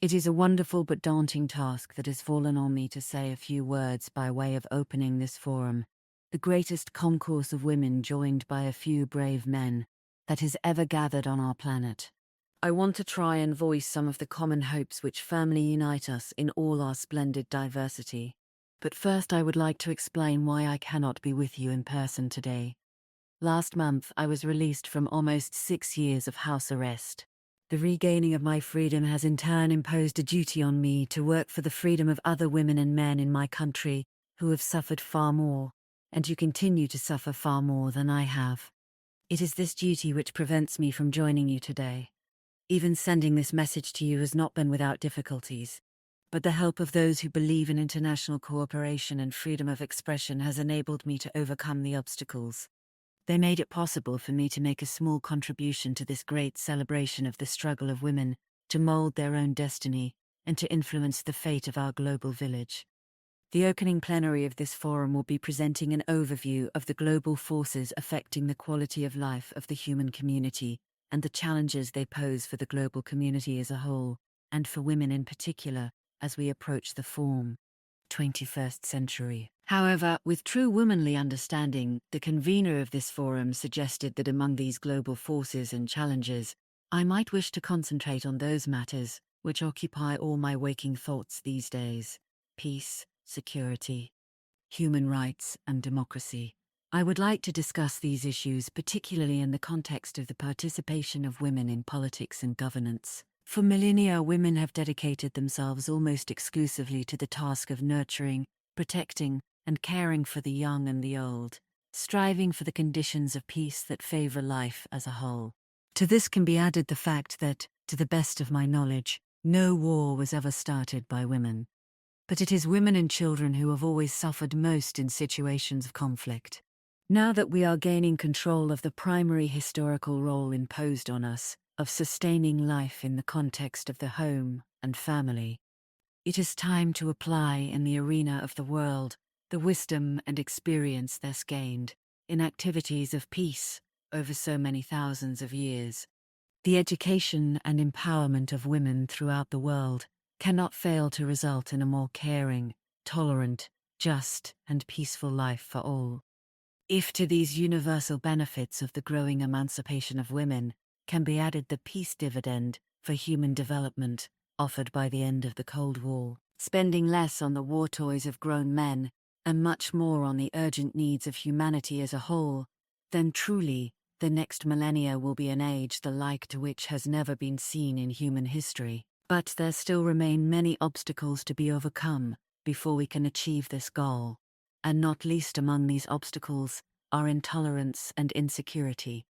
It is a wonderful but daunting task that has fallen on me to say a few words by way of opening this forum, the greatest concourse of women joined by a few brave men that has ever gathered on our planet. I want to try and voice some of the common hopes which firmly unite us in all our splendid diversity. But first I would like to explain why I cannot be with you in person today. Last month I was released from almost 6 years of house arrest. The regaining of my freedom has in turn imposed a duty on me to work for the freedom of other women and men in my country who have suffered far more, and who continue to suffer far more than I have. It is this duty which prevents me from joining you today. Even sending this message to you has not been without difficulties, but the help of those who believe in international cooperation and freedom of expression has enabled me to overcome the obstacles. They made it possible for me to make a small contribution to this great celebration of the struggle of women to mold their own destiny and to influence the fate of our global village. The opening plenary of this forum will be presenting an overview of the global forces affecting the quality of life of the human community and the challenges they pose for the global community as a whole, and for women in particular, as we approach the 21st century. However, with true womanly understanding, the convener of this forum suggested that among these global forces and challenges, I might wish to concentrate on those matters which occupy all my waking thoughts these days: peace, security, human rights, and democracy. I would like to discuss these issues particularly in the context of the participation of women in politics and governance. For millennia, women have dedicated themselves almost exclusively to the task of nurturing, protecting, and caring for the young and the old, striving for the conditions of peace that favor life as a whole. To this can be added the fact that, to the best of my knowledge, no war was ever started by women. But it is women and children who have always suffered most in situations of conflict. Now that we are gaining control of the primary historical role imposed on us, of sustaining life in the context of the home and family, it is time to apply in the arena of the world the wisdom and experience thus gained in activities of peace over so many thousands of years. The education and empowerment of women throughout the world cannot fail to result in a more caring, tolerant, just, and peaceful life for all. If to these universal benefits of the growing emancipation of women can be added the peace dividend for human development offered by the end of the Cold War, spending less on the war toys of grown men and much more on the urgent needs of humanity as a whole, then truly the next millennia will be an age the like to which has never been seen in human history. But there still remain many obstacles to be overcome before we can achieve this goal, and not least among these obstacles are intolerance and insecurity.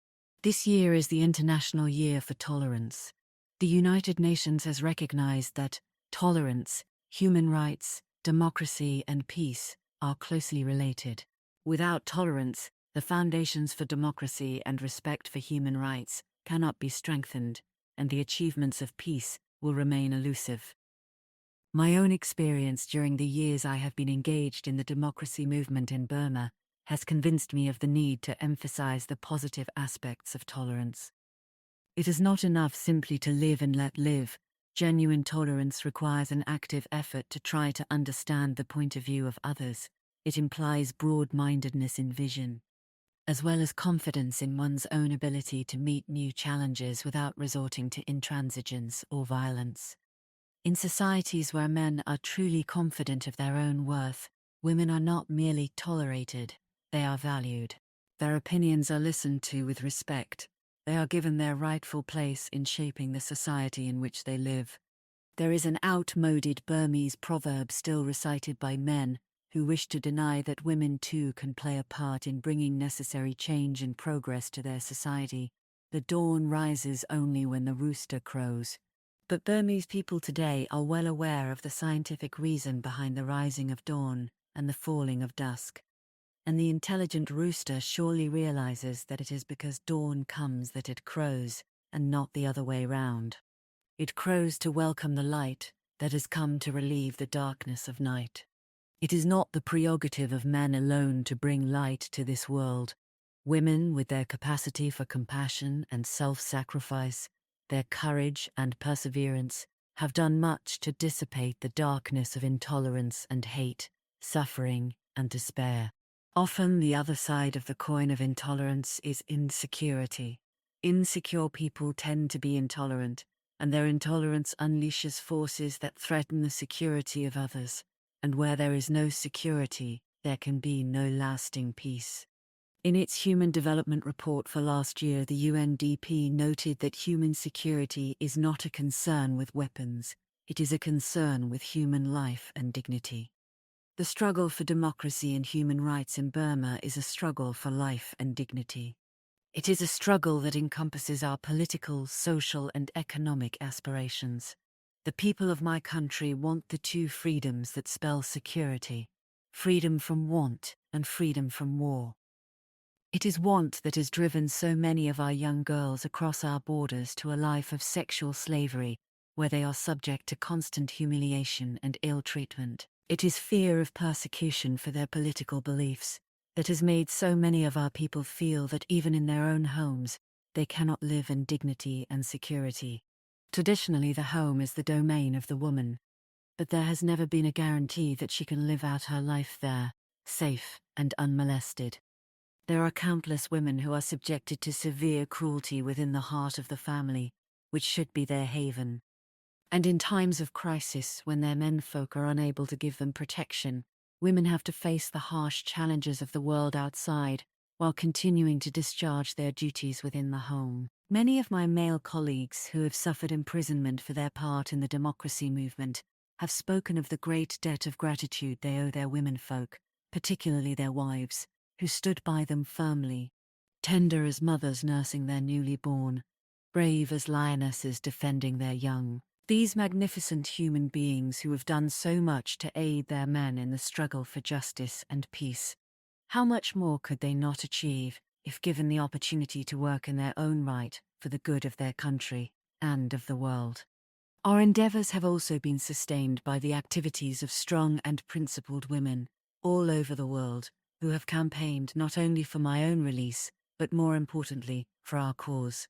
This year is the International Year for Tolerance. The United Nations has recognized that tolerance, human rights, democracy, and peace are closely related. Without tolerance, the foundations for democracy and respect for human rights cannot be strengthened, and the achievements of peace will remain elusive. My own experience during the years I have been engaged in the democracy movement in Burma has convinced me of the need to emphasize the positive aspects of tolerance. It is not enough simply to live and let live. Genuine tolerance requires an active effort to try to understand the point of view of others. It implies broad-mindedness in vision, as well as confidence in one's own ability to meet new challenges without resorting to intransigence or violence. In societies where men are truly confident of their own worth, women are not merely tolerated, they are valued. Their opinions are listened to with respect. They are given their rightful place in shaping the society in which they live. There is an outmoded Burmese proverb still recited by men who wish to deny that women too can play a part in bringing necessary change and progress to their society. The dawn rises only when the rooster crows. But Burmese people today are well aware of the scientific reason behind the rising of dawn and the falling of dusk. And the intelligent rooster surely realizes that it is because dawn comes that it crows, and not the other way round. It crows to welcome the light that has come to relieve the darkness of night. It is not the prerogative of men alone to bring light to this world. Women, with their capacity for compassion and self-sacrifice, their courage and perseverance, have done much to dissipate the darkness of intolerance and hate, suffering and despair. Often the other side of the coin of intolerance is insecurity. Insecure people tend to be intolerant, and their intolerance unleashes forces that threaten the security of others. And where there is no security, there can be no lasting peace. In its Human Development Report for last year, the UNDP noted that human security is not a concern with weapons, it is a concern with human life and dignity. The struggle for democracy and human rights in Burma is a struggle for life and dignity. It is a struggle that encompasses our political, social, and economic aspirations. The people of my country want the two freedoms that spell security: freedom from want and freedom from war. It is want that has driven so many of our young girls across our borders to a life of sexual slavery, where they are subject to constant humiliation and ill treatment. It is fear of persecution for their political beliefs that has made so many of our people feel that even in their own homes, they cannot live in dignity and security. Traditionally, the home is the domain of the woman, but there has never been a guarantee that she can live out her life there, safe and unmolested. There are countless women who are subjected to severe cruelty within the heart of the family, which should be their haven. And in times of crisis, when their menfolk are unable to give them protection, women have to face the harsh challenges of the world outside, while continuing to discharge their duties within the home. Many of my male colleagues who have suffered imprisonment for their part in the democracy movement have spoken of the great debt of gratitude they owe their womenfolk, particularly their wives, who stood by them firmly, tender as mothers nursing their newly born, brave as lionesses defending their young. These magnificent human beings who have done so much to aid their men in the struggle for justice and peace. How much more could they not achieve if given the opportunity to work in their own right for the good of their country and of the world? Our endeavors have also been sustained by the activities of strong and principled women all over the world who have campaigned not only for my own release, but more importantly, for our cause.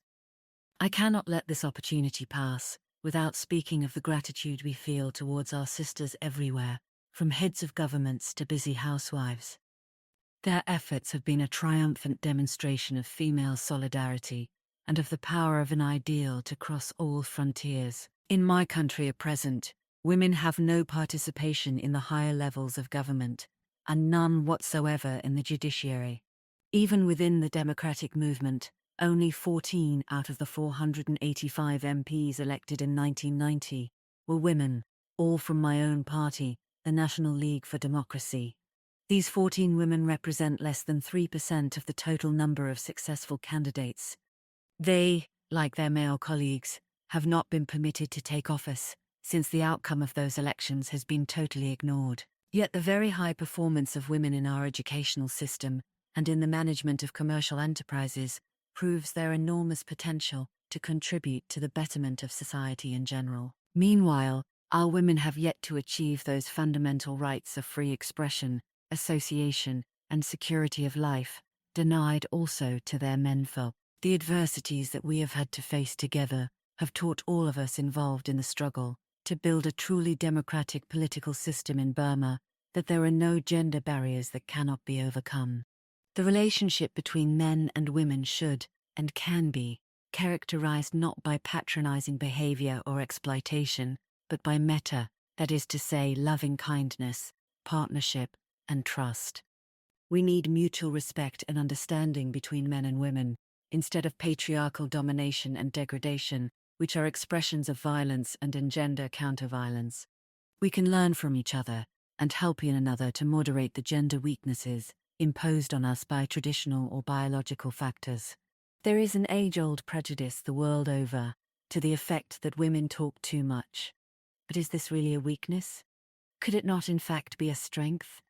I cannot let this opportunity pass without speaking of the gratitude we feel towards our sisters everywhere, from heads of governments to busy housewives. Their efforts have been a triumphant demonstration of female solidarity and of the power of an ideal to cross all frontiers. In my country at present, women have no participation in the higher levels of government, and none whatsoever in the judiciary. Even within the democratic movement, only 14 out of the 485 MPs elected in 1990 were women, all from my own party, the National League for Democracy. These 14 women represent less than 3% of the total number of successful candidates. They, like their male colleagues, have not been permitted to take office, since the outcome of those elections has been totally ignored. Yet the very high performance of women in our educational system and in the management of commercial enterprises proves their enormous potential to contribute to the betterment of society in general. Meanwhile, our women have yet to achieve those fundamental rights of free expression, association, and security of life, denied also to their menfolk. The adversities that we have had to face together have taught all of us involved in the struggle to build a truly democratic political system in Burma that there are no gender barriers that cannot be overcome. The relationship between men and women should, and can be, characterized not by patronizing behavior or exploitation, but by metta, that is to say, loving kindness, partnership, and trust. We need mutual respect and understanding between men and women, instead of patriarchal domination and degradation, which are expressions of violence and engender counter-violence. We can learn from each other and help one another to moderate the gender weaknesses imposed on us by traditional or biological factors. There is an age-old prejudice the world over to the effect that women talk too much. But is this really a weakness? Could it not in fact be a strength?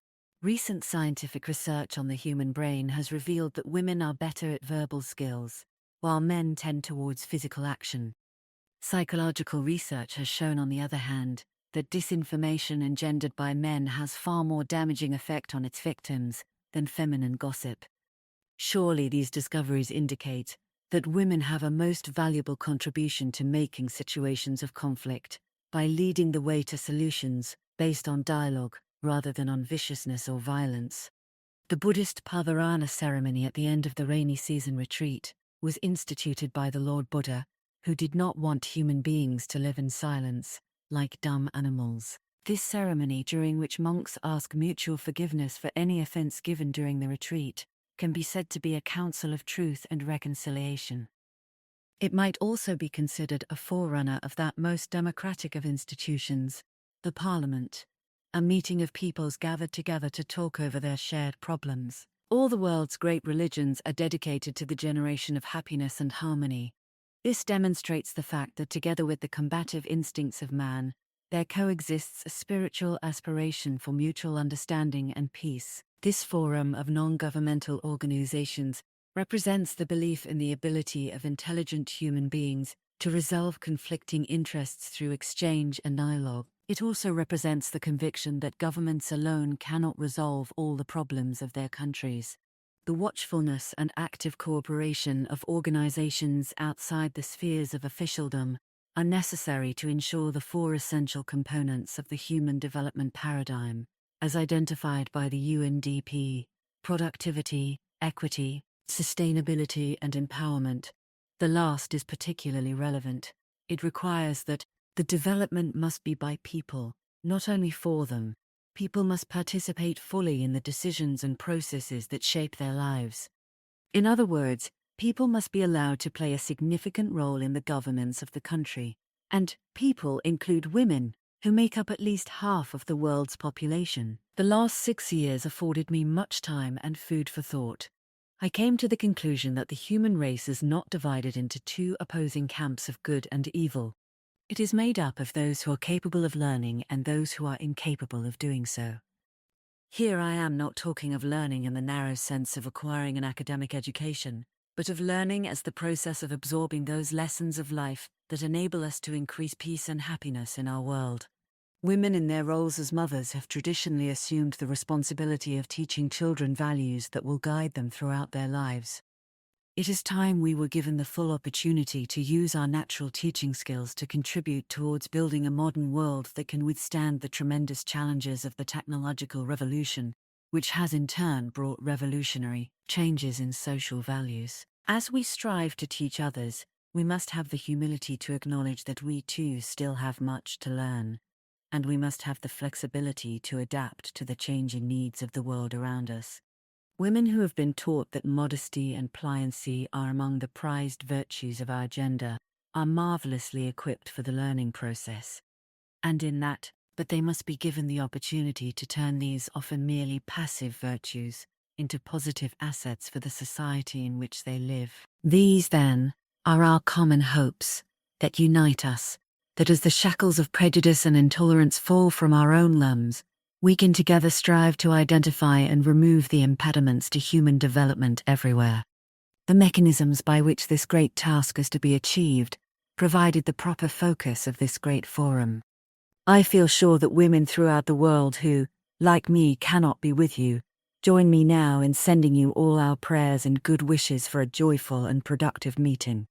Recent scientific research on the human brain has revealed that women are better at verbal skills, while men tend towards physical action. Psychological research has shown, on the other hand, that disinformation engendered by men has far more damaging effect on its victims than feminine gossip. Surely these discoveries indicate that women have a most valuable contribution to making situations of conflict by leading the way to solutions based on dialogue rather than on viciousness or violence. The Buddhist Pavarana ceremony at the end of the rainy season retreat was instituted by the Lord Buddha, who did not want human beings to live in silence, like dumb animals. This ceremony, during which monks ask mutual forgiveness for any offense given during the retreat, can be said to be a council of truth and reconciliation. It might also be considered a forerunner of that most democratic of institutions, the Parliament, a meeting of peoples gathered together to talk over their shared problems. All the world's great religions are dedicated to the generation of happiness and harmony. This demonstrates the fact that together with the combative instincts of man, there coexists a spiritual aspiration for mutual understanding and peace. This forum of non-governmental organizations represents the belief in the ability of intelligent human beings to resolve conflicting interests through exchange and dialogue. It also represents the conviction that governments alone cannot resolve all the problems of their countries. The watchfulness and active cooperation of organizations outside the spheres of officialdom are necessary to ensure the four essential components of the human development paradigm, as identified by the UNDP: productivity, equity, sustainability, and empowerment. The last is particularly relevant. It requires that the development must be by people, not only for them. People must participate fully in the decisions and processes that shape their lives. In other words, people must be allowed to play a significant role in the governance of the country. And people include women, who make up at least half of the world's population. The last 6 years afforded me much time and food for thought. I came to the conclusion that the human race is not divided into two opposing camps of good and evil. It is made up of those who are capable of learning and those who are incapable of doing so. Here I am not talking of learning in the narrow sense of acquiring an academic education, but of learning as the process of absorbing those lessons of life that enable us to increase peace and happiness in our world. Women in their roles as mothers have traditionally assumed the responsibility of teaching children values that will guide them throughout their lives. It is time we were given the full opportunity to use our natural teaching skills to contribute towards building a modern world that can withstand the tremendous challenges of the technological revolution, which has in turn brought revolutionary changes in social values. As we strive to teach others, we must have the humility to acknowledge that we too still have much to learn, and we must have the flexibility to adapt to the changing needs of the world around us. Women who have been taught that modesty and pliancy are among the prized virtues of our gender are marvelously equipped for the learning process. And in that, but they must be given the opportunity to turn these often merely passive virtues into positive assets for the society in which they live. These, then, are our common hopes that unite us, that as the shackles of prejudice and intolerance fall from our own limbs, we can together strive to identify and remove the impediments to human development everywhere. The mechanisms by which this great task is to be achieved provided the proper focus of this great forum. I feel sure that women throughout the world who, like me, cannot be with you, join me now in sending you all our prayers and good wishes for a joyful and productive meeting.